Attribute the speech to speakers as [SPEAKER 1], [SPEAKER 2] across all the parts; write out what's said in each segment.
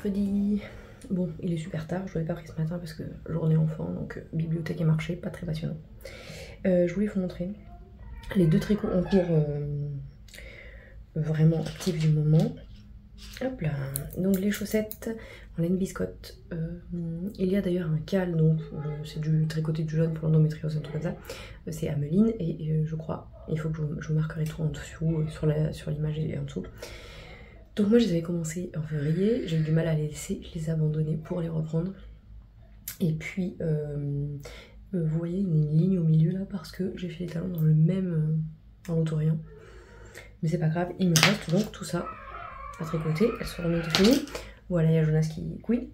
[SPEAKER 1] mercredi. Bon, il est super tard, je ne l'ai pas pris ce matin parce que journée enfant, donc bibliothèque et marché, pas très passionnant. Je voulais vous montrer les 2 tricots en cours vraiment actifs du moment. Hop là, donc les chaussettes en laine biscotte. Il y a d'ailleurs un cal, donc c'est du tricoté du jaune pour l'endométriose, un truc comme ça. C'est Ameline et je crois, il faut que je vous marquerai tout en dessous, sur l'image et en dessous. Donc moi je les avais commencé en février, j'ai eu du mal à les laisser, je les ai abandonnés pour les reprendre. Et puis vous voyez une ligne au milieu là parce que j'ai fait les talons dans le même dans l'autorien. Mais c'est pas grave, il me reste donc tout ça à tricoter, elles seront bientôt finies. Voilà, il y a Jonas qui couine.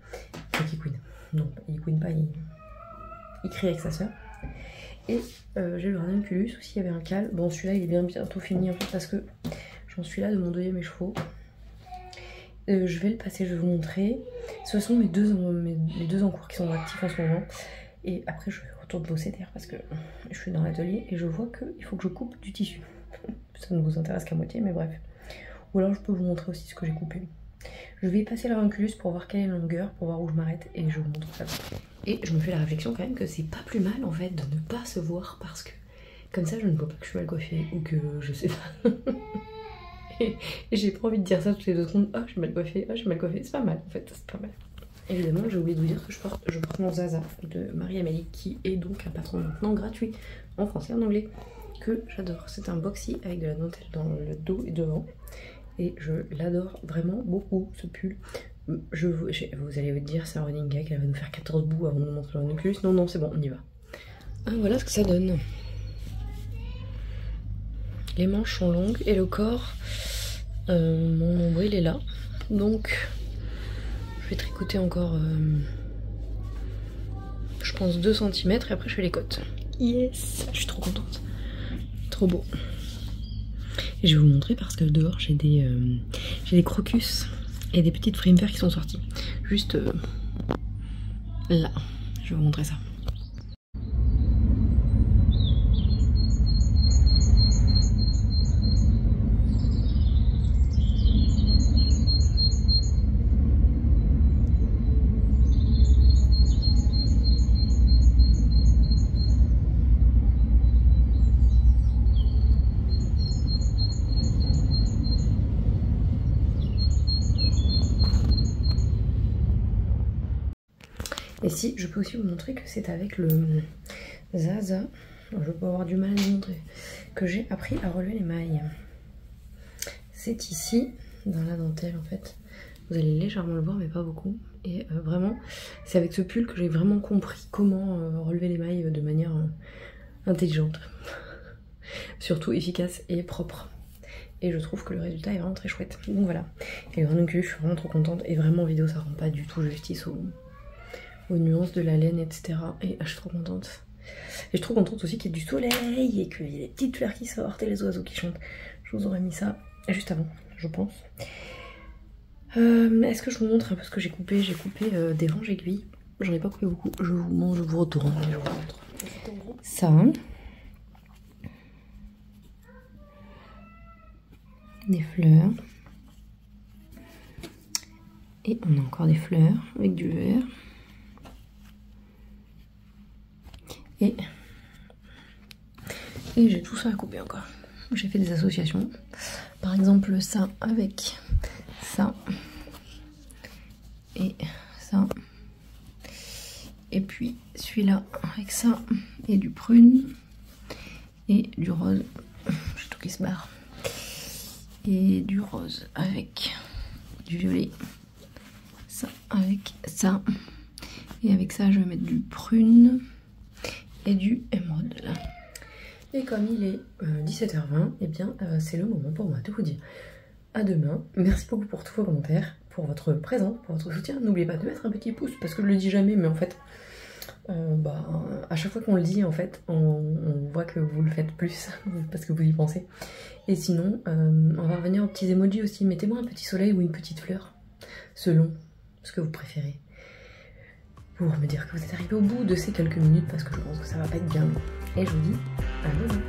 [SPEAKER 1] Non, il couine pas, il crie avec sa soeur. Et j'ai le ranunculus aussi, il y avait un cal. Bon, celui-là il est bientôt fini en fait parce que j'en suis là de mon 2e écheveau. Je vais le passer, je vais vous montrer. Ce sont les deux en cours qui sont actifs en ce moment. Et après je retourne bosser derrière parce que je suis dans l'atelier et je vois qu'il faut que je coupe du tissu. Ça ne vous intéresse qu'à moitié, mais bref. Ou alors je peux vous montrer aussi ce que j'ai coupé. Je vais passer le ranunculus pour voir quelle est la longueur, pour voir où je m'arrête et je vous montre ça. Et je me fais la réflexion quand même que c'est pas plus mal en fait de ne pas se voir parce que comme ça je ne vois pas que je suis mal coiffée ou que je sais pas. Et j'ai pas envie de dire ça toutes les 2 secondes. Ah, je suis mal coiffée, ah, je suis mal coiffée. C'est pas mal en fait, c'est pas mal. Évidemment, j'ai oublié de vous dire que je porte mon Zaza de Marie-Amélie qui est donc un patron maintenant gratuit en français et en anglais que j'adore. C'est un boxy avec de la dentelle dans le dos et devant. Et je l'adore vraiment beaucoup ce pull. Vous allez vous dire, c'est un running gag, elle va nous faire 14 bouts avant de nous montrer le ranunculus. Non, non, c'est bon, on y va. Ah, voilà ce que ça donne. Les manches sont longues et le corps, mon nombril est là. Donc, je vais tricoter encore, je pense 2 cm et après je fais les côtes. Yes, je suis trop contente. Trop beau. Et je vais vous montrer parce que dehors j'ai des crocus et des petites frimfères qui sont sorties. Juste là, je vais vous montrer ça. Et si, je peux aussi vous montrer que c'est avec le Zaza, je peux avoir du mal à le montrer, que j'ai appris à relever les mailles. C'est ici, dans la dentelle en fait. Vous allez légèrement le voir mais pas beaucoup. Et vraiment, c'est avec ce pull que j'ai vraiment compris comment relever les mailles de manière intelligente. Surtout efficace et propre. Et je trouve que le résultat est vraiment très chouette. Donc voilà. Et le ranunculus, je suis vraiment trop contente. Et vraiment en vidéo, ça rend pas du tout justice aux nuances de la laine, etc. Et je suis trop contente. Et je suis trop contente aussi qu'il y ait du soleil et qu'il y ait des petites fleurs qui sortent et les oiseaux qui chantent. Je vous aurais mis ça juste avant, je pense. Est-ce que je vous montre un peu ce que j'ai coupé? J'ai coupé des ranges aiguilles. J'en ai pas coupé beaucoup. Je vous retourne et je vous montre. Ça. Des fleurs. Et on a encore des fleurs avec du vert. Et j'ai tout ça à couper encore. J'ai fait des associations. Par exemple ça avec ça. Et ça. Et puis celui-là avec ça. Et du prune. Et du rose. J'ai tout qui se barre. Et du rose avec du violet. Ça avec ça. Et avec ça je vais mettre du prune. Et du émeraude là. Et comme il est 17h20, et bien c'est le moment pour moi de vous dire à demain. Merci beaucoup pour tous vos commentaires, pour votre présence, pour votre soutien. N'oubliez pas de mettre un petit pouce parce que je le dis jamais, mais en fait, à chaque fois qu'on le dit, en fait, on voit que vous le faites plus parce que vous y pensez. Et sinon, on va revenir aux petits emojis aussi. Mettez-moi un petit soleil ou une petite fleur, selon ce que vous préférez. Pour me dire que vous êtes arrivé au bout de ces quelques minutes parce que je pense que ça va pas être bien long. Et je vous dis à demain.